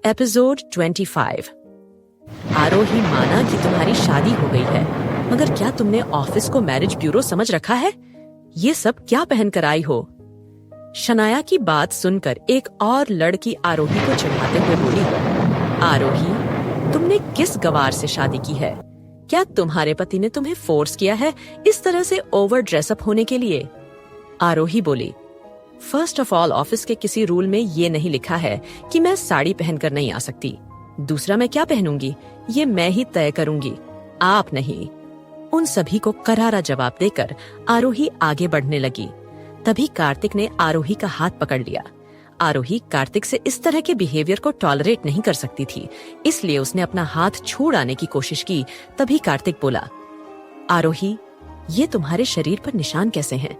Episode 25। आरोही, माना कि तुम्हारी शादी हो गई है, मगर क्या तुमने ऑफिस को मैरिज ब्यूरो समझ रखा है? ये सब क्या पहन कर आई हो? शनाया की बात सुनकर एक और लड़की आरोही को चिढ़ाते हुए बोली, आरोही, तुमने किस गवार से शादी की है? क्या तुम्हारे पति ने तुम्हें फोर्स किया है इस तरह से ओवर ड्रेसअप होने के लिए? आरोही बोली, फर्स्ट ऑफ ऑल, ऑफिस के किसी रूल में ये नहीं लिखा है कि मैं साड़ी पहनकर नहीं आ सकती। दूसरा, मैं क्या पहनूंगी ये मैं ही तय करूंगी, आप नहीं। उन सभी को करारा जवाब देकर आरोही आगे बढ़ने लगी। तभी कार्तिक ने आरोही का हाथ पकड़ लिया। आरोही कार्तिक से इस तरह के बिहेवियर को टॉलरेट नहीं कर सकती थी, इसलिए उसने अपना हाथ छुड़ाने की कोशिश की। तभी कार्तिक बोला, आरोही, ये तुम्हारे शरीर पर निशान कैसे हैं?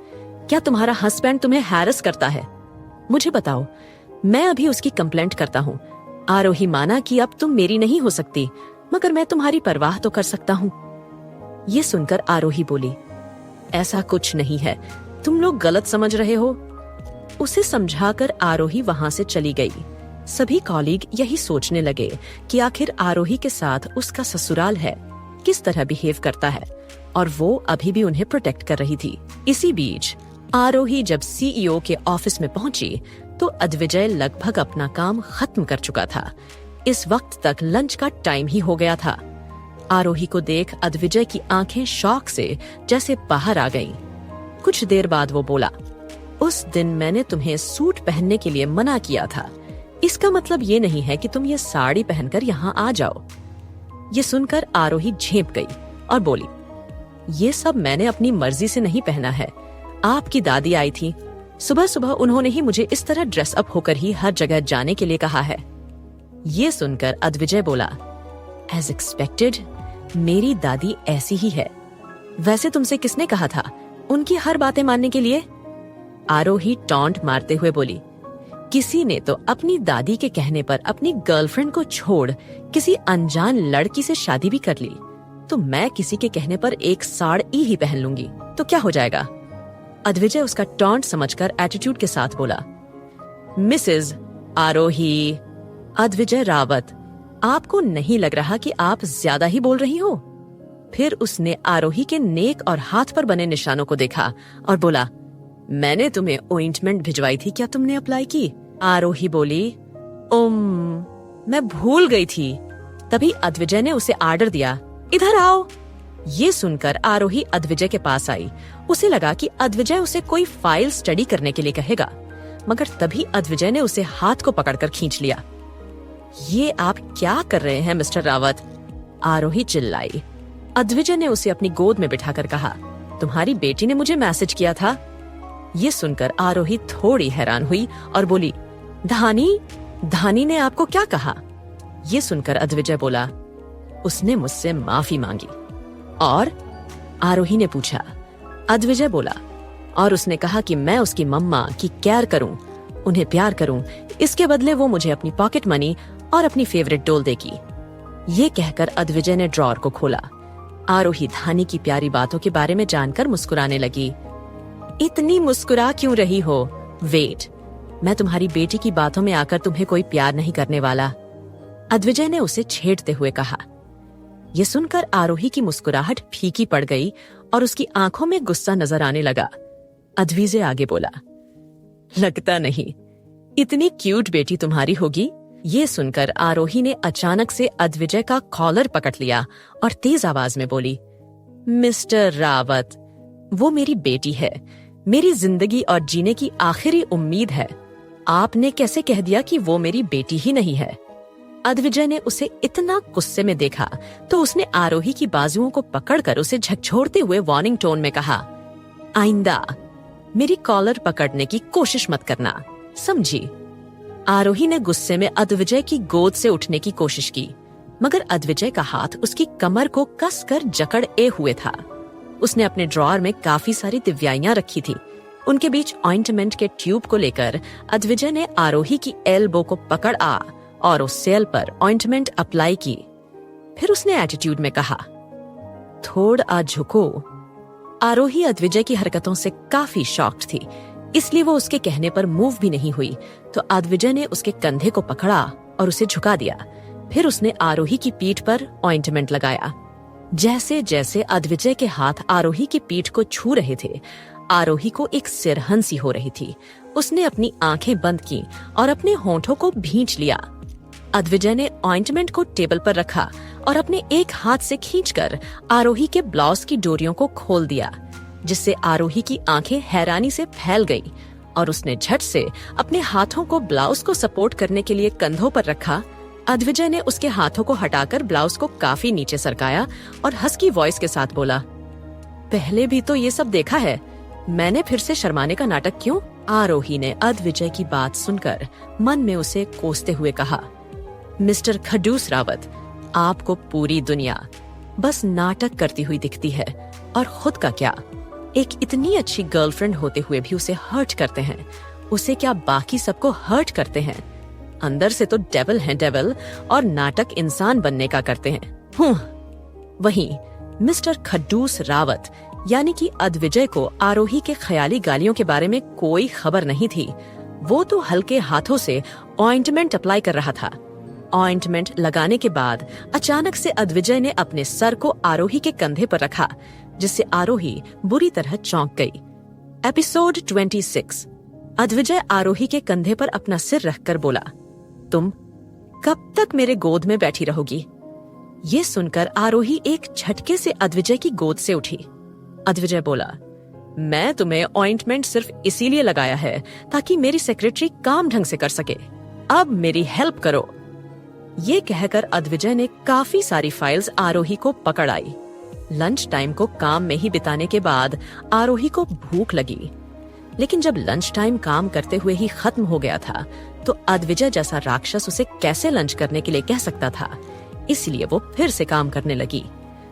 क्या तुम्हारा हस्बैंड तुम्हें हैरेस करता है? मुझे बताओ, मैं अभी उसकी कंप्लेंट करता हूँ। आरोही, माना कि अब तुम मेरी नहीं हो सकती, मगर मैं तुम्हारी परवाह तो कर सकता हूँ। ये सुनकर आरोही बोली, ऐसा कुछ नहीं है, तुम लोग गलत समझ रहे हो। उसे समझाकर आरोही वहां से चली गई। सभी कॉलीग यही सोचने लगे कि आखिर आरोही के साथ उसका ससुराल है, किस तरह बिहेव करता है, और वो अभी भी उन्हें प्रोटेक्ट कर रही थी। इसी बीच आरोही जब सीईओ के ऑफिस में पहुंची तो अद्विजय लगभग अपना काम खत्म कर चुका था। इस वक्त तक लंच का टाइम ही हो गया था। आरोही को देख अद्विजय की आंखें शौक से जैसे बाहर आ गईं। कुछ देर बाद वो बोला, उस दिन मैंने तुम्हें सूट पहनने के लिए मना किया था, इसका मतलब ये नहीं है कि तुम ये साड़ी पहनकर यहाँ आ जाओ। ये सुनकर आरोही झेंप गई और बोली, ये सब मैंने अपनी मर्जी से नहीं पहना है। आपकी दादी आई थी, सुबह सुबह उन्होंने ही मुझे इस तरह ड्रेस अप होकर ही हर जगह जाने के लिए कहा है। ये सुनकर अद्विजय बोला, एज एक्सपेक्टेड, मेरी दादी ऐसी ही है। वैसे तुमसे किसने कहा था उनकी हर बातें मानने के लिए? आरोही टॉन्ट मारते हुए बोली, किसी ने तो अपनी दादी के कहने पर अपनी गर्लफ्रेंड को छोड़ किसी अनजान लड़की से शादी भी कर ली, तो मैं किसी के कहने पर एक साड़ी ही पहन लूंगी तो क्या हो जाएगा? अद्विजय उसका टॉन्ट समझकर एटीट्यूड के साथ बोला, मिसेस आरोही, अद्विजय रावत, आपको नहीं लग रहा कि आप ज्यादा ही बोल रही हो? फिर उसने आरोही के नेक और हाथ पर बने निशानों को देखा और बोला, मैंने तुम्हें ऑइंटमेंट भिजवाई थी, क्या तुमने अप्लाई की? आरोही बोली, मैं भूल गई थी। तभी अद्विजय ने उसे आर्डर दिया, इधर आओ। ये सुनकर आरोही अद्विजय के पास आई। उसे लगा कि अद्विजय उसे कोई फाइल स्टडी करने के लिए कहेगा, मगर तभी अद्विजय ने उसे हाथ को पकड़कर खींच लिया। ये आप क्या कर रहे हैं मिस्टर रावत? आरोही चिल्लाई। अद्विजय ने उसे अपनी गोद में बिठाकर कहा, तुम्हारी बेटी ने मुझे मैसेज किया था। ये सुनकर आरोही थोड़ी हैरान हुई और बोली, धानी ने आपको क्या कहा? ये सुनकर अद्विजय बोला, उसने मुझसे माफी मांगी। और? आरोही ने पूछा। अद्विजय बोला, और उसने कहा कि मैं उसकी मम्मा की केयर करूं, उन्हें प्यार करूं, इसके बदले वो मुझे अपनी पॉकेट मनी और अपनी फेवरेट डॉल देगी। ये कहकर अद्विजय ने ड्रॉर को खोला। आरोही धानी की प्यारी बातों के बारे में जानकर मुस्कुराने लगी। इतनी मुस्कुरा क्यों रही हो? वेट, मैं तुम्हारी बेटी की बातों में आकर तुम्हें कोई प्यार नहीं करने वाला, अद्विजय ने उसे छेड़ते हुए कहा। ये सुनकर आरोही की मुस्कुराहट फीकी पड़ गई और उसकी आंखों में गुस्सा नजर आने लगा। अद्विजय आगे बोला, लगता नहीं इतनी क्यूट बेटी तुम्हारी होगी। ये सुनकर आरोही ने अचानक से अद्विजय का कॉलर पकड़ लिया और तेज आवाज में बोली, मिस्टर रावत, वो मेरी बेटी है, मेरी जिंदगी और जीने की आखिरी उम्मीद है। आपने कैसे कह दिया कि वो मेरी बेटी ही नहीं है? अद्विजय ने उसे इतना गुस्से में देखा तो उसने आरोही की बाजुओं को पकड़कर उसे झकझोरते हुए वार्निंग टोन में कहा, आइंदा मेरी कॉलर पकड़ने की कोशिश मत करना, समझी? आरोही ने गुस्से में अद्विजय की गोद से उठने की कोशिश की, मगर अद्विजय का हाथ उसकी कमर को कसकर जकड़े हुए था। उसने अपने ड्रॉर में काफी सारी दिव्याइयां रखी थी। उनके बीच ऑइंटमेंट के ट्यूब को लेकर अद्विजय ने आरोही की एल्बो को पकड़ा और उस सेल पर ऑइंटमेंट अप्लाई की। फिर उसने एटीट्यूड में कहा, थोड़ा झुको। आरोही अद्विजय की हरकतों से काफी शॉक्ड थी, इसलिए वो उसके कहने पर मूव भी नहीं हुई। तो अद्विजय ने उसके कंधे को पकड़ा और उसे झुका दिया। फिर उसने आरोही की पीठ पर ऑइंटमेंट लगाया। जैसे जैसे अद्विजय के हाथ आरोही की पीठ को छू रहे थे, आरोही को एक सिरहंसी हो रही थी। उसने अपनी आंखें बंद की और अपने होंठों को भींच लिया। अद्विजय ने ऑइंटमेंट को टेबल पर रखा और अपने एक हाथ से खींचकर आरोही के ब्लाउज की डोरियों को खोल दिया, जिससे आरोही की आंखें हैरानी से फैल गईं और उसने झट से अपने हाथों को ब्लाउज को सपोर्ट करने के लिए कंधों पर रखा। अद्विजय ने उसके हाथों को हटाकर ब्लाउज को काफी नीचे सरकाया और हस्की वॉइस के साथ बोला, पहले भी तो ये सब देखा है, मैंने फिर से शर्माने का नाटक क्यों? आरोही ने अद्विजय की बात सुनकर मन में उसे कोसते हुए कहा, मिस्टर खडूस रावत, आपको पूरी दुनिया बस नाटक करती हुई दिखती है, और खुद का क्या, एक इतनी अच्छी गर्लफ्रेंड होते हुए भी उसे हर्ट करते हैं। उसे क्या बाकी सबको हर्ट करते हैं? अंदर से तो डेविल हैं डेविल, और नाटक इंसान बनने का करते हैं। वहीं मिस्टर खडूस रावत यानी कि अद्विजय को आरोही के ख्याली गालियों के बारे में कोई खबर नहीं थी। वो तो हल्के हाथों से ऑइंटमेंट अप्लाई कर रहा था। ऑइंटमेंट लगाने के बाद अचानक से अद्विजय ने अपने सर को आरोही के कंधे पर रखा, जिससे आरोही बुरी तरह चौंक गई। एपिसोड 26। अद्विजय आरोही के कंधे पर अपना सिर रखकर बोला, तुम कब तक मेरे गोद में बैठी रहोगी? ये सुनकर आरोही एक झटके से अद्विजय की गोद से उठी। अद्विजय बोला, मैं तुम्हें ऑइंटमेंट सिर्फ इसीलिए लगाया है ताकि मेरी सेक्रेटरी काम ढंग से कर सके। अब मेरी हेल्प करो। ये कहकर अद्विजय ने काफी सारी फाइल्स आरोही को पकड़ आई। लंच टाइम को काम में ही बिताने के बाद आरोही को भूख लगी, लेकिन जब लंच टाइम काम करते हुए ही खत्म हो गया था, तो अद्विजय जैसा राक्षस उसे कैसे लंच करने के लिए कह सकता था। इसलिए वो फिर से काम करने लगी।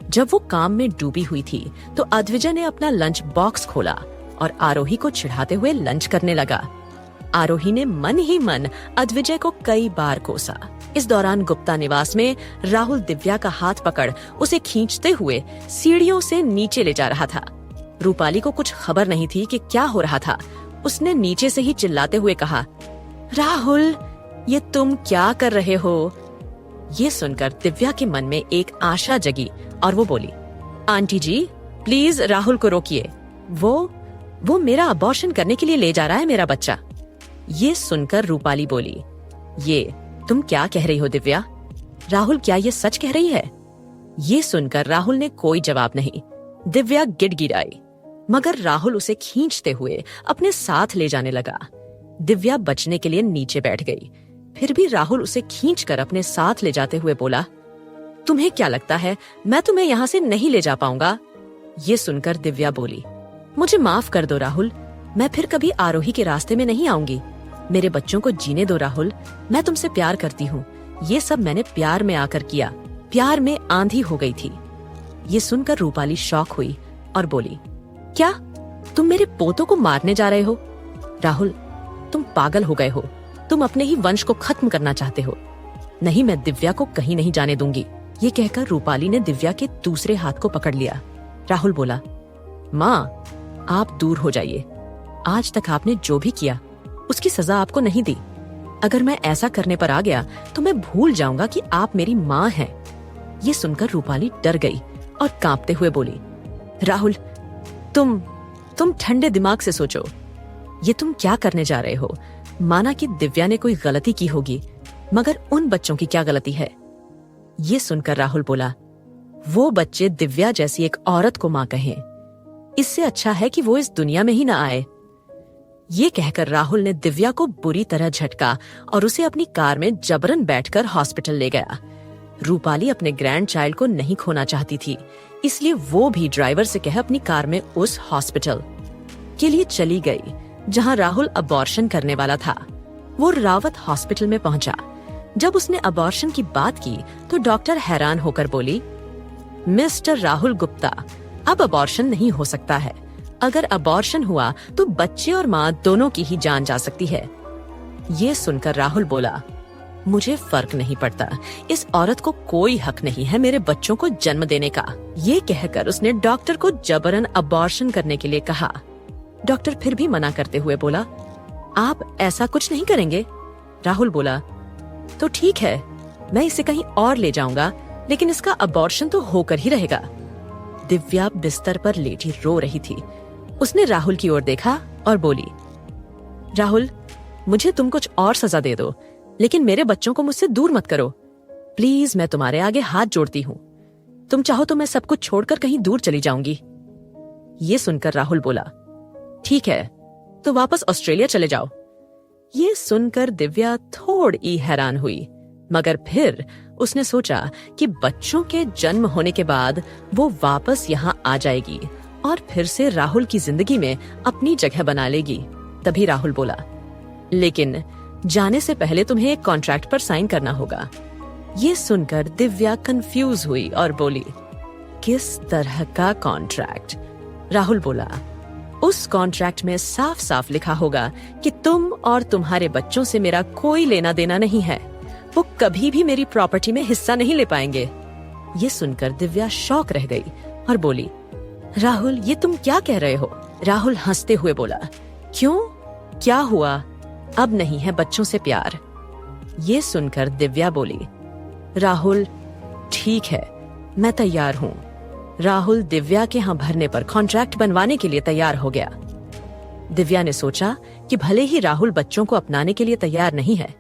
जब वो काम में डूबी हुई थी, तो अद्विजय ने अपना लंच बॉक्स खोला और आरोही को चिढ़ाते हुए लंच करने लगा। आरोही ने मन ही मन अद्विजय को कई बार कोसा। इस दौरान गुप्ता निवास में राहुल दिव्या का हाथ पकड़ उसे खींचते हुए सीढ़ियों से नीचे ले जा रहा था। रूपाली को कुछ खबर नहीं थी कि क्या हो रहा था। उसने नीचे से ही चिल्लाते हुए कहा, राहुल, ये तुम क्या कर रहे हो? ये सुनकर दिव्या के मन में एक आशा जगी और वो बोली, आंटी जी, प्लीज राहुल को रोकिए। वो मेरा अबॉर्शन करने के लिए ले जा रहा है मेरा बच्चा। ये सुनकर रूपाली बोली, ये तुम क्या कह रही हो दिव्या? राहुल क्या ये सच कह रही है? ये सुनकर राहुल ने कोई जवाब नहीं। दिव्या गिड़गिड़ाई, मगर राहुल उसे खींचते हुए अपने साथ ले जाने लगा। दिव्या बचने के लिए नीचे बैठ गई। फिर भी राहुल उसे खींचकर अपने साथ ले जाते हुए बोला, तुम्हें क्या लगता है मैं तुम्हें यहाँ से नहीं ले जा पाऊंगा? ये सुनकर दिव्या बोली, मुझे माफ कर दो राहुल, मैं फिर कभी आरोही के रास्ते में नहीं आऊंगी। मेरे बच्चों को जीने दो राहुल, मैं तुमसे प्यार करती हूँ। ये सब मैंने प्यार में आकर किया, प्यार में आंधी हो गई थी। ये सुनकर रूपाली शॉक हुई और बोली, क्या तुम मेरे पोतों को मारने जा रहे हो? राहुल, तुम पागल हो गए हो। तुम अपने ही वंश को खत्म करना चाहते हो। नहीं, मैं दिव्या को कहीं नहीं जाने दूंगी। ये कहकर रूपाली ने दिव्या के दूसरे हाथ को पकड़ लिया। राहुल बोला, माँ, आप दूर हो जाइए। आज तक आपने जो भी किया उसकी सजा आपको नहीं दी। अगर मैं ऐसा करने पर आ गया तो मैं भूल जाऊंगा कि आप मेरी माँ हैं। ये सुनकर रूपाली डर गई और कांपते हुए बोली, राहुल, तुम ठंडे दिमाग से सोचो। ये तुम क्या करने जा रहे हो? माना कि दिव्या ने कोई गलती की होगी, मगर उन बच्चों की क्या गलती है? ये सुनकर राहुल बोला, वो बच्चे दिव्या जैसी एक औरत को माँ कहें, इससे अच्छा है कि वो इस दुनिया में ही ना आए। ये कहकर राहुल ने दिव्या को बुरी तरह झटका और उसे अपनी कार में जबरन बैठकर हॉस्पिटल ले गया। रूपाली अपने ग्रैंड चाइल्ड को नहीं खोना चाहती थी, इसलिए वो भी ड्राइवर से कह अपनी कार में उस हॉस्पिटल के लिए चली गई जहां राहुल अबॉर्शन करने वाला था। वो रावत हॉस्पिटल में पहुंचा। जब उसने अबॉर्शन की बात की तो डॉक्टर हैरान होकर बोली, मिस्टर राहुल गुप्ता, अब अबॉर्शन नहीं हो सकता है। अगर अबॉर्शन हुआ तो बच्चे और माँ दोनों की ही जान जा सकती है। ये सुनकर राहुल बोला, मुझे फर्क नहीं पड़ता, इस औरत को कोई हक नहीं है मेरे बच्चों को जन्म देने का। ये कहकर उसने डॉक्टर को जबरन अबॉर्शन करने के लिए कहा। डॉक्टर फिर भी मना करते हुए बोला, आप ऐसा कुछ नहीं करेंगे? राहुल बोला, तो ठीक है, मैं इसे कहीं और ले जाऊंगा, लेकिन इसका अबॉर्शन तो होकर ही रहेगा। दिव्या बिस्तर पर लेटी रो रही थी। उसने राहुल की ओर देखा और बोली, राहुल, मुझे तुम कुछ और सजा दे दो, लेकिन मेरे बच्चों को मुझसे दूर मत करो। प्लीज, मैं तुम्हारे आगे हाथ जोड़ती हूँ। तुम चाहो तो मैं सब कुछ छोड़कर कहीं दूर चली जाऊंगी। ये सुनकर राहुल बोला, ठीक है, तो वापस ऑस्ट्रेलिया चले जाओ। ये सुनकर दिव्या थोड़ी हैरान हुई, मगर फिर उसने सोचा कि बच्चों के जन्म होने के बाद वो वापस यहाँ आ जाएगी और फिर से राहुल की जिंदगी में अपनी जगह बना लेगी। तभी राहुल बोला, लेकिन जाने से पहले तुम्हें एक कॉन्ट्रैक्ट पर साइन करना होगा। ये सुनकर दिव्या कंफ्यूज हुई और बोली, किस तरह का कॉन्ट्रैक्ट? राहुल बोला, उस कॉन्ट्रैक्ट में साफ साफ लिखा होगा कि तुम और तुम्हारे बच्चों से मेरा कोई लेना देना नहीं है। वो कभी भी मेरी प्रॉपर्टी में हिस्सा नहीं ले पाएंगे। ये सुनकर दिव्या शॉक रह गई और बोली, राहुल, ये तुम क्या कह रहे हो? राहुल हंसते हुए बोला, क्यों, क्या हुआ? अब नहीं है बच्चों से प्यार। ये सुनकर दिव्या बोली, राहुल, ठीक है, मैं तैयार हूँ। राहुल दिव्या के यहाँ भरने पर कॉन्ट्रैक्ट बनवाने के लिए तैयार हो गया। दिव्या ने सोचा कि भले ही राहुल बच्चों को अपनाने के लिए तैयार नहीं है,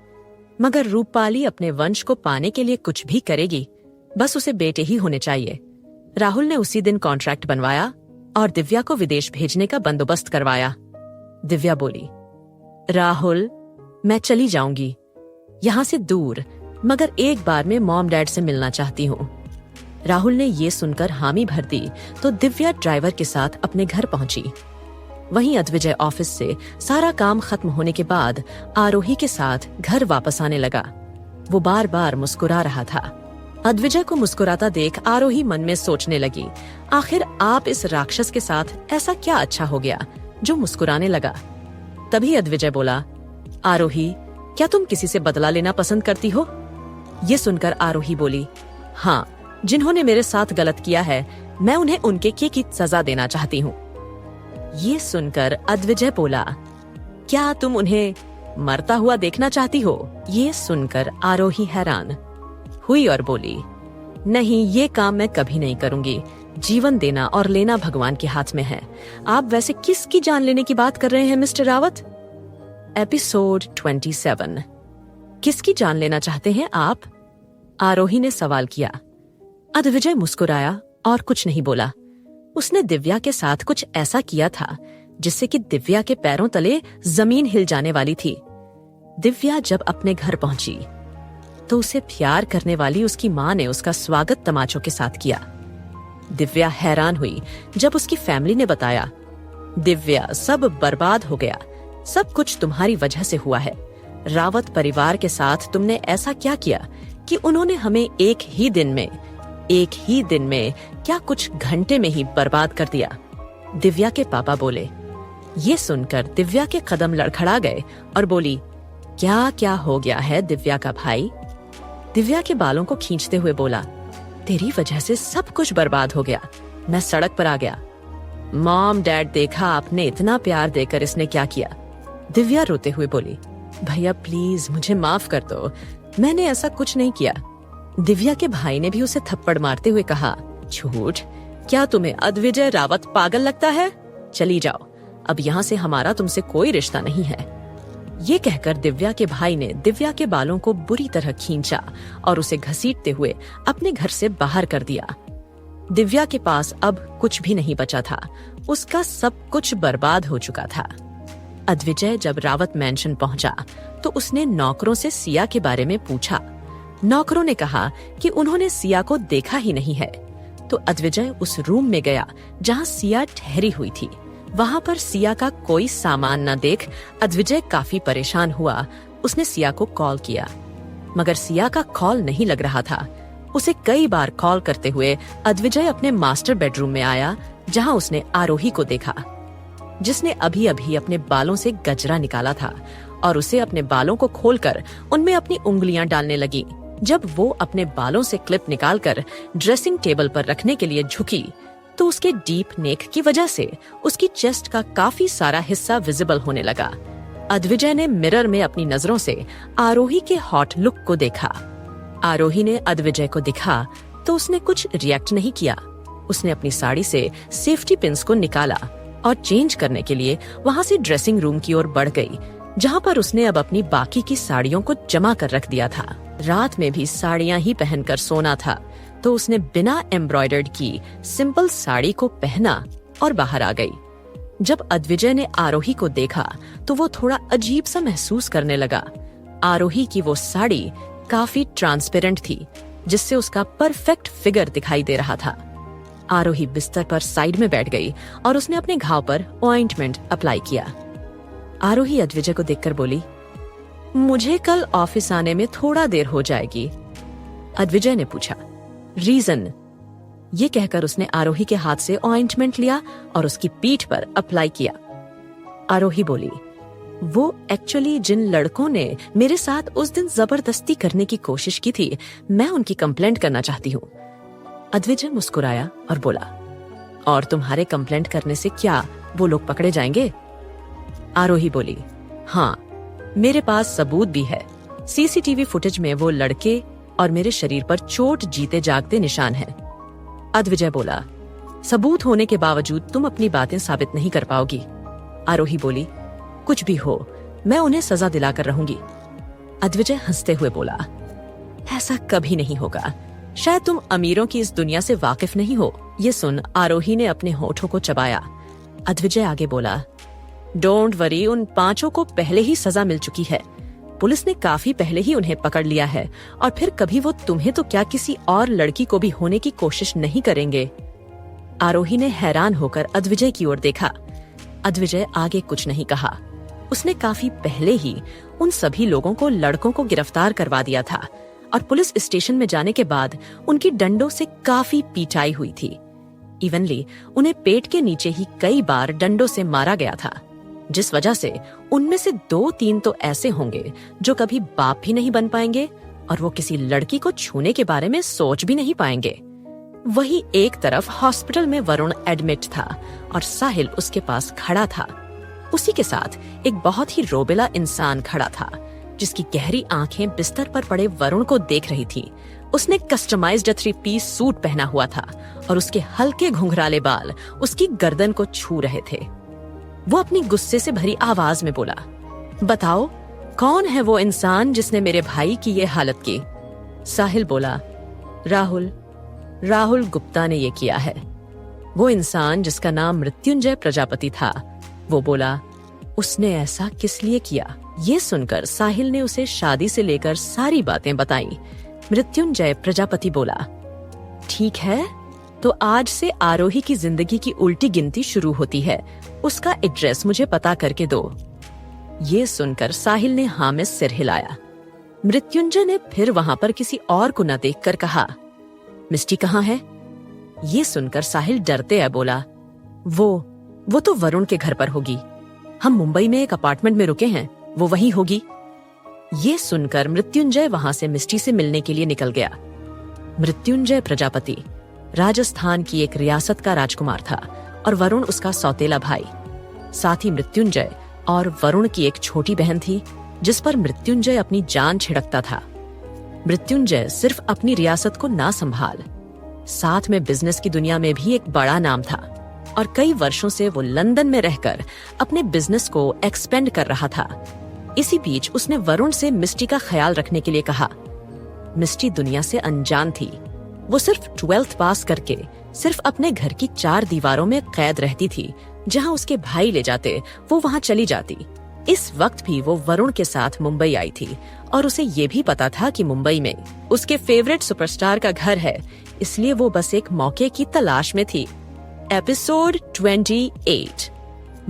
मगर रूपाली अपने वंश को पाने के लिए कुछ भी करेगी। बस उसे बेटे ही होने चाहिए। राहुल ने उसी दिन कॉन्ट्रैक्ट बनवाया और दिव्या को विदेश भेजने का बंदोबस्त करवाया। दिव्या बोली, राहुल, मैं चली जाऊंगी यहाँ से दूर, मगर एक बार में मॉम डैड से मिलना चाहती हूँ। राहुल ने ये सुनकर हामी भर दी तो दिव्या ड्राइवर के साथ अपने घर पहुंची। वहीं अद्विजय ऑफिस से सारा काम खत्म होने के बाद आरोही के साथ घर वापस आने लगा। वो बार बार मुस्कुरा रहा था। अद्विजय को मुस्कुराता देख आरोही मन में सोचने लगी, आखिर आप इस राक्षस के साथ ऐसा क्या अच्छा हो गया जो मुस्कुराने लगा। तभी अद्विजय बोला, आरोही, क्या तुम किसी से बदला लेना पसंद करती हो? ये सुनकर आरोही बोली, हाँ, जिन्होंने मेरे साथ गलत किया है, मैं उन्हें उनके किए की सजा देना चाहती हूँ। ये सुनकर अद्विजय बोला, क्या तुम उन्हें मरता हुआ देखना चाहती हो? ये सुनकर आरोही हैरान हुई और बोली, नहीं, ये काम मैं कभी नहीं करूंगी। जीवन देना और लेना भगवान के हाथ में है। आप वैसे किसकी जान लेने की बात कर रहे हैं मिस्टर रावत? एपिसोड 27। किसकी जान लेना चाहते हैं आप? आरोही ने सवाल किया। अद्विजय मुस्कुराया और कुछ नहीं बोला। उसने दिव्या के साथ कुछ ऐसा किया था जिससे कि दिव्या के पैरों तले जमीन हिल जाने वाली थी। दिव्या जब अपने घर पहुंची तो उसे प्यार करने वाली उसकी मां ने उसका स्वागत तमाचों के साथ किया। दिव्या हैरान हुई जब उसकी फैमिली ने बताया, दिव्या, सब बर्बाद हो गया। सब कुछ तुम्हारी वजह से हुआ है। रावत परिवार के साथ तुमने ऐसा क्या किया कि उन्होंने हमें एक ही दिन में क्या कुछ घंटे में ही बर्बाद कर दिया। दिव्या के पापा बोले। ये सुनकर दिव्या के कदम लड़खड़ा गए और बोली, क्या क्या हो गया है दिव्या का भाई? दिव्या के बालों को खींचते हुए बोला, तेरी वजह से सब कुछ बर्बाद हो गया। मैं सड़क पर आ गया। मॉम डैड, देखा आपने, इतना प्यार देकर इसने क्या किया। दिव्या रोते हुए बोली, भैया प्लीज मुझे माफ कर दो, मैंने ऐसा कुछ नहीं किया। दिव्या के भाई ने भी उसे थप्पड़ मारते हुए कहा, झूठ, क्या तुम्हें अद्विजय रावत पागल लगता है? चली जाओ, अब यहाँ से हमारा तुमसे कोई रिश्ता नहीं है। ये कहकर दिव्या के भाई ने दिव्या के बालों को बुरी तरह खींचा और उसे घसीटते हुए अपने घर से बाहर कर दिया। दिव्या के पास अब कुछ भी नहीं बचा था। उसका सब कुछ बर्बाद हो चुका था। अद्विजय जब रावत मैंशन पहुंचा तो उसने नौकरों से सिया के बारे में पूछा। नौकरों ने कहा कि उन्होंने सिया को देखा ही नहीं है। तो अद्विजय उस रूम में गया जहां सिया ठहरी हुई थी। वहां पर सिया का कोई सामान न देख अद्विजय काफी परेशान हुआ। उसने सिया को कॉल किया, मगर सिया का कॉल नहीं लग रहा था। उसे कई बार कॉल करते हुए अद्विजय अपने मास्टर बेडरूम में आया, जहां उसने आरोही को देखा, जिसने अभी अभी अपने बालों से गजरा निकाला था और उसे अपने बालों को खोलकर उनमें अपनी उंगलियां डालने लगी। जब वो अपने बालों से क्लिप निकालकर ड्रेसिंग टेबल पर रखने के लिए झुकी तो उसके डीप नेक की वजह से उसकी चेस्ट का काफी सारा हिस्सा विजिबल होने लगा। अद्विजय ने मिरर में अपनी नजरों से आरोही के हॉट लुक को देखा। आरोही ने अद्विजय को दिखा तो उसने कुछ रिएक्ट नहीं किया। उसने अपनी साड़ी से सेफ्टी पिन्स को निकाला और चेंज करने के लिए वहां से ड्रेसिंग रूम की ओर बढ़ गई, जहां पर उसने अब अपनी बाकी की साड़ियों को जमा कर रख दिया था। रात में भी साड़ियां ही पहनकर सोना था, तो उसने बिना एम्ब्रॉयडर्ड की सिंपल साड़ी को पहना और बाहर आ गई। जब अद्विजय ने आरोही को देखा तो वो थोड़ा अजीब सा महसूस करने लगा। आरोही की वो साड़ी काफी ट्रांसपेरेंट थी, जिससे उसका परफेक्ट फिगर दिखाई दे रहा था। आरोही बिस्तर पर साइड में बैठ गई और उसने अपने घाव पर ऑइंटमेंट अप्लाई किया। आरोही अद्विजय को देखकर बोली, मुझे कल ऑफिस आने में थोड़ा देर हो जाएगी। अद्विजय ने पूछा, रीजन? ये कहकर उसने आरोही के हाथ से ऑइंटमेंट लिया और उसकी पीठ पर अप्लाई किया। आरोही बोली, वो एक्चुअली जिन लड़कों ने मेरे साथ उस दिन जबरदस्ती करने की कोशिश की थी, मैं उनकी कंप्लेंट करना चाहती हूँ। अद्विजय मुस्कुराया और बोला, और तुम्हारे कंप्लेंट करने से क्या वो लोग पकड़े जाएंगे? आरोही बोली, हाँ, मेरे पास सबूत भी है। सीसीटीवी फुटेज में वो लड़के और मेरे शरीर पर चोट जीते जागते निशान हैं। अद्विजय बोला, सबूत होने के बावजूद तुम अपनी बातें साबित नहीं कर पाओगी। आरोही बोली, कुछ भी हो, मैं उन्हें सजा दिलाकर रहूंगी। अद्विजय हंसते हुए बोला, ऐसा कभी नहीं होगा। शायद तुम अमीरों की इस दुनिया से वाकिफ नहीं हो। ये सुन आरोही ने अपने होठों को चबाया। अद्विजय आगे बोला, डोंट वरी, उन पांचों को पहले ही सजा मिल चुकी है। पुलिस ने काफी पहले ही उन्हें पकड़ लिया है, और फिर कभी वो तुम्हें तो क्या किसी और लड़की को भी होने की कोशिश नहीं करेंगे। आरोही ने हैरान होकर अद्विजय की ओर देखा। अद्विजय आगे कुछ नहीं कहा। उसने काफी पहले ही उन सभी लोगों को, लड़कों को गिरफ्तार करवा दिया था, और पुलिस स्टेशन में जाने के बाद उनकी डंडों से काफी पिटाई हुई थी। इवनली उन्हें पेट के नीचे ही कई बार डंडों से मारा गया था, जिस वजह से उनमें से 2-3 तो ऐसे होंगे जो कभी बाप भी नहीं बन पाएंगे, और वो किसी लड़की को छूने के बारे में सोच भी नहीं पाएंगे। वही एक तरफ हॉस्पिटल में वरुण एडमिट था और साहिल उसके पास खड़ा था। उसी के साथ एक बहुत ही रोबेला इंसान खड़ा था, जिसकी गहरी आंखें बिस्तर पर पड़े वरुण को देख रही थी। उसने कस्टमाइज्ड 3-पीस सूट पहना हुआ था और उसके हल्के घुंघराले बाल उसकी गर्दन को छू रहे थे। वो अपनी गुस्से से भरी आवाज में बोला, बताओ, कौन है वो इंसान जिसने मेरे भाई की ये हालत की? साहिल बोला, राहुल गुप्ता ने ये किया है। वो इंसान जिसका नाम मृत्युंजय प्रजापति था। वो बोला, उसने ऐसा किस लिए किया? ये सुनकर साहिल ने उसे शादी से लेकर सारी बातें बताई। मृत्युंजय प्रजापति बोला, ठीक है, तो आज से आरोही की जिंदगी की उल्टी गिनती शुरू होती है। उसका एड्रेस मुझे पता करके दो। ये सुनकर साहिल ने हाँ में सिर हिलाया। मृत्युंजय ने फिर वहां पर किसी और को न देखकर कहा, मिस्टी कहाँ है? ये सुनकर साहिल डरते हुए बोला, वो तो वरुण के घर पर होगी। हम मुंबई में एक अपार्टमेंट में रुके हैं, वो वहीं होगी। ये सुनकर मृत्युंजय वहां से मिस्टी से मिलने के लिए निकल गया। मृत्युंजय प्रजापति राजस्थान की एक रियासत का राजकुमार था और वरुण उसका सौतेला भाई। साथ ही मृत्युंजय और वरुण की एक छोटी बहन थी, जिस पर मृत्युंजय अपनी जान छिड़कता था। मृत्युंजय सिर्फ अपनी रियासत को ना संभाल, साथ में बिजनेस की दुनिया में भी एक बड़ा नाम था, और कई वर्षों से वो लंदन में रहकर अपने बिजनेस को एक्सपेंड कर रहा था। इसी बीच उसने वरुण से मिस्टी का ख्याल रखने के लिए कहा। मिस्टी दुनिया से अनजान थी। वो सिर्फ 12th पास करके सिर्फ अपने घर की 4 दीवारों में कैद रहती थी। जहां उसके भाई ले जाते वो वहां चली जाती। इस वक्त भी वो वरुण के साथ मुंबई आई थी और उसे ये भी पता था कि मुंबई में उसके फेवरेट सुपरस्टार का घर है, इसलिए वो बस एक मौके की तलाश में थी। एपिसोड 28।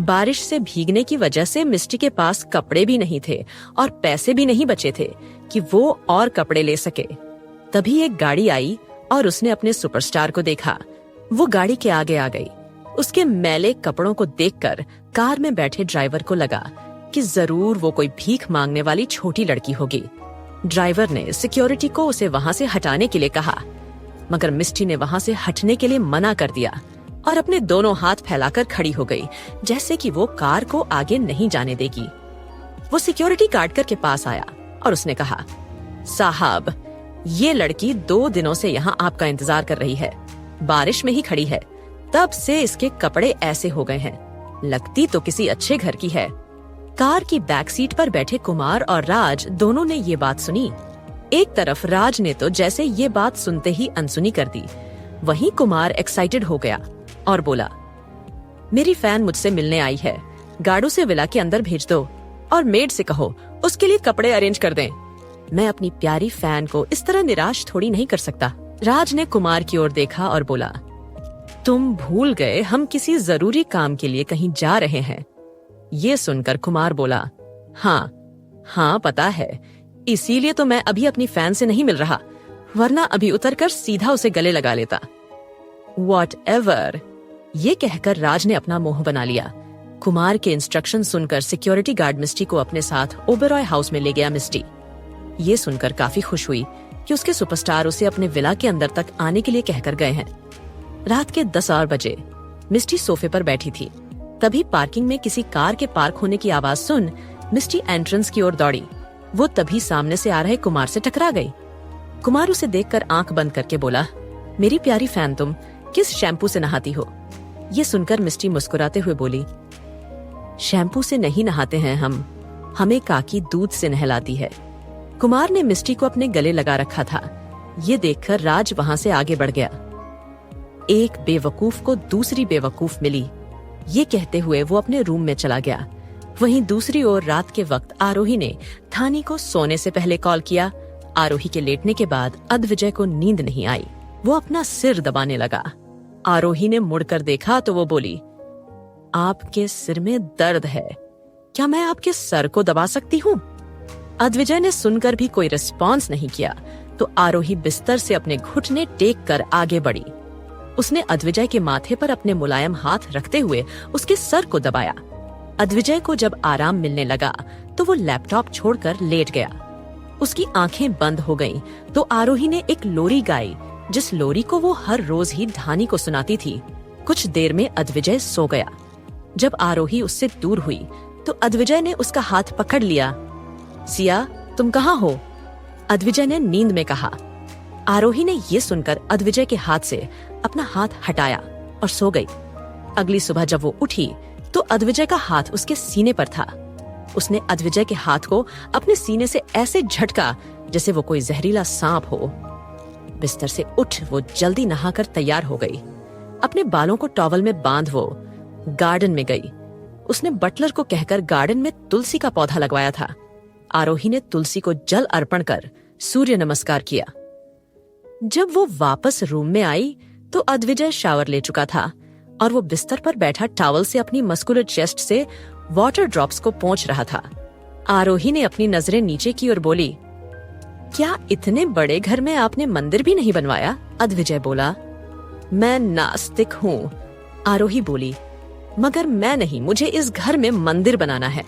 बारिश से भीगने की वजह से मिस्टी के पास कपड़े भी नहीं थे और पैसे भी नहीं बचे थे कि वो और कपड़े ले सके। तभी एक गाड़ी आई और उसने अपने सुपरस्टार को देखा। वो गाड़ी के आगे आ गई। उसके मैले कपड़ों को देखकर कार में बैठे ड्राइवर को लगा कि जरूर वो कोई भीख मांगने वाली छोटी लड़की होगी। ड्राइवर ने सिक्योरिटी को उसे वहां से हटाने के लिए कहा, मगर मिस्टी ने वहां से हटने के लिए मना कर दिया और अपने दोनों हाथ फैलाकर खड़ी हो गई, जैसे कि वो कार को आगे नहीं जाने देगी। वो सिक्योरिटी गार्ड के पास आया और उसने कहा, साहब, ये लड़की 2 दिनों से यहाँ आपका इंतजार कर रही है, बारिश में ही खड़ी है, तब से इसके कपड़े ऐसे हो गए हैं, लगती तो किसी अच्छे घर की है। कार की बैक सीट पर बैठे कुमार और राज दोनों ने ये बात सुनी। एक तरफ राज ने तो जैसे ये बात सुनते ही अनसुनी कर दी, वहीं कुमार एक्साइटेड हो गया और बोला, मेरी फैन मुझसे मिलने आई है, गार्डों से विला के अंदर भेज दो और मेड से कहो उसके लिए कपड़े अरेंज कर दें। मैं अपनी प्यारी फैन को इस तरह निराश थोड़ी नहीं कर सकता। राज ने कुमार की ओर देखा और बोला, तुम भूल गए हम किसी जरूरी काम के लिए कहीं जा रहे हैं। ये सुनकर कुमार बोला, हाँ पता है, इसीलिए तो मैं अभी अपनी फैन से नहीं मिल रहा, वरना अभी उतरकर सीधा उसे गले लगा लेता। Whatever, ये कहकर राज ने अपना मुंह बना लिया। कुमार के इंस्ट्रक्शन सुनकर सिक्योरिटी गार्ड मिस्टी को अपने साथ ओबेरॉय हाउस में ले गया। मिस्टी ये सुनकर काफी खुश हुई कि उसके सुपरस्टार उसे अपने विला के अंदर तक आने के लिए कहकर गए हैं। रात के 10 बजे मिस्टी सोफे पर बैठी थी, तभी पार्किंग में किसी कार के पार्क होने की आवाज सुन मिस्टी एंट्रेंस की ओर दौड़ी। वो तभी सामने से आ रहे कुमार से टकरा गई। कुमार उसे देखकर आंख बंद करके बोला, मेरी प्यारी फैन, तुम किस शैम्पू से नहाती हो? ये सुनकर मिस्टी मुस्कुराते हुए बोली, शैम्पू से नहीं नहाते हैं हम, हमें काकी दूध से नहलाती है। कुमार ने मिस्टी को अपने गले लगा रखा था। ये देखकर राज वहां से आगे बढ़ गया। एक बेवकूफ को दूसरी बेवकूफ मिली, ये कहते हुए वो अपने रूम में चला गया। वहीं दूसरी ओर रात के वक्त आरोही ने थानी को सोने से पहले कॉल किया। आरोही के लेटने के बाद अद्विजय को नींद नहीं आई। वो अपना सिर दबाने लगा। आरोही ने मुड़कर देखा तो वो बोली, आपके सिर में दर्द है, क्या मैं आपके सर को दबा सकती हूँ? अद्विजय ने सुनकर भी कोई रिस्पॉन्स नहीं किया तो आरोही बिस्तर से अपने घुटने टेक कर आगे बढ़ी। उसने अद्विजय के माथे पर अपने मुलायम हाथ रखते हुए उसके सर को दबाया। अद्विजय को जब आराम मिलने लगा तो वो लैपटॉप छोड़कर लेट गया। उसकी आंखें बंद हो गईं तो आरोही ने एक लोरी गाई, जिस लोरी को वो हर रोज ही ढानी को सुनाती थी। कुछ देर में अद्विजय सो गया। जब आरोही उससे दूर हुई तो अद्विजय ने उसका हाथ पकड़ लिया। सिया, तुम कहाँ हो? अद्विजय ने नींद में कहा। आरोही ने ये सुनकर अद्विजय के हाथ से अपना हाथ हटाया और सो गई। अगली सुबह जब वो उठी तो अद्विजय का हाथ उसके सीने पर था। उसने अद्विजय के हाथ को अपने सीने से ऐसे झटका जैसे वो कोई जहरीला सांप हो। बिस्तर से उठ वो जल्दी नहाकर तैयार हो गई। अपने बालों को टॉवल में बांध वो गार्डन में गई। उसने बटलर को कहकर गार्डन में तुलसी का पौधा लगवाया था। आरोही ने तुलसी को जल अर्पण कर सूर्य नमस्कार किया। जब वो वापस रूम में आई तो अद्विजय शावर ले चुका था और वो बिस्तर पर बैठा टॉवल से अपनी मस्कुलर चेस्ट से वाटर ड्रॉप्स को पोंछ रहा था। आरोही ने अपनी नजरें नीचे की और बोली, क्या इतने बड़े घर में आपने मंदिर भी नहीं बनवाया? अद्विजय बोला, मैं नास्तिक हूँ। आरोही बोली, मगर मैं नहीं, मुझे इस घर में मंदिर बनाना है।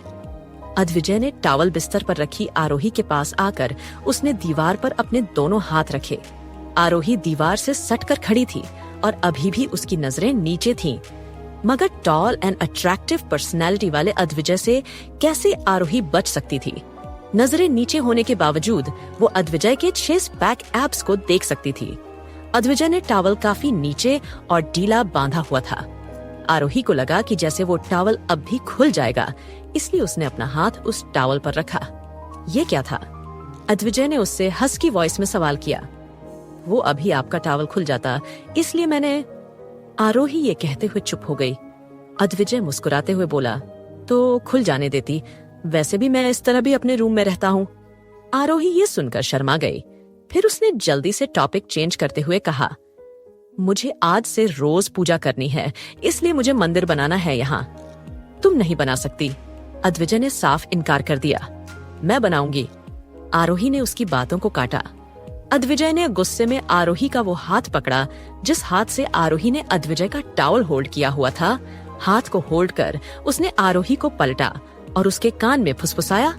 अद्विजय ने टॉवल बिस्तर पर रखी आरोही के पास आकर उसने दीवार पर अपने दोनों हाथ रखे। आरोही दीवार से सटकर खड़ी थी और अभी भी उसकी नजरें नीचे थीं। मगर टॉल एंड अट्रैक्टिव पर्सनैलिटी वाले अद्विजय से कैसे आरोही बच सकती थी? नजरें नीचे होने के बावजूद वो अद्विजय के 6 पैक एब्स को देख सकती थी। अद्विजय ने टॉवल काफी नीचे और ढीला बांधा हुआ था। आरोही को लगा कि जैसे वो टॉवल अब भी खुल जाएगा, इसलिए उसने अपना हाथ उस टॉवल पर रखा। ये क्या था? अद्विजय ने उससे हस्की वॉइस में सवाल किया। वो अभी आपका टॉवल खुल जाता, इसलिए मैंने। आरोही ये कहते हुए चुप हो गई। अद्विजय मुस्कुराते हुए बोला, तो खुल जाने देती, वैसे भी मैं इस तरह भी अपने रूम में रहता हूँ। आरोही ये सुनकर शर्मा गई। फिर उसने जल्दी से टॉपिक चेंज करते हुए कहा, मुझे आज से रोज पूजा करनी है, इसलिए मुझे मंदिर बनाना है यहाँ। तुम नहीं बना सकती। अद्विजय ने साफ इनकार कर दिया। मैं बनाऊंगी। आरोही ने उसकी बातों को काटा। अद्विजय ने गुस्से में आरोही का वो हाथ पकड़ा जिस हाथ से आरोही ने अद्विजय का टॉवल होल्ड किया हुआ था। हाथ को होल्ड कर उसने आरोही को पलटा और उसके कान में फुसफुसाया,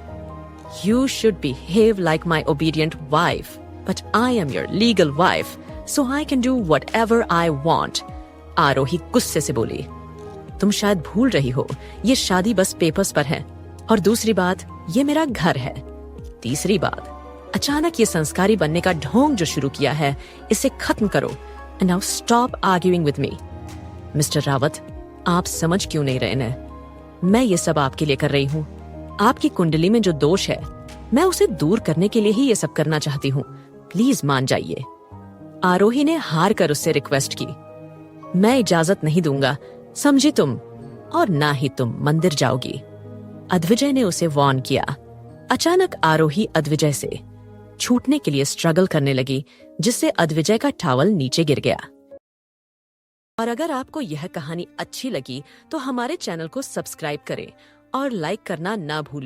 You should behave like my obedient wife, but I am your legal wife, so I can do whatever I want. आरोही गुस्से से बोली, तुम शायद भूल रही हो, ये शादी बस पेपर्स पर है। और दूसरी बात, ये मेरा घर है। तीसरी बात, अचानक ये संस्कारी बनने का ढोंग जो शुरू किया है, इसे खत्म करो। And now stop arguing with me. Mister Rawat, आप समझ क्यों नहीं रहे हैं? मैं ये सब आपके लिए कर रही हूँ। आपकी कुंडली में जो दोष है, मैं उसे दूर करने के लिए ही ये सब करना चाहती हूँ। प्लीज मान जाइए। आरोही ने हार कर उससे रिक्वेस्ट की। मैं इजाजत नहीं दूंगा, समझी तुम? और ना ही तुम मंदिर जाओगी। अद्विजय ने उसे वार्न किया। अचानक आरोही अद्विजय से छूटने के लिए स्ट्रगल करने लगी, जिससे अद्विजय का टॉवल नीचे गिर गया। और अगर आपको यह कहानी अच्छी लगी तो हमारे चैनल को सब्सक्राइब करें और लाइक करना ना भूलें।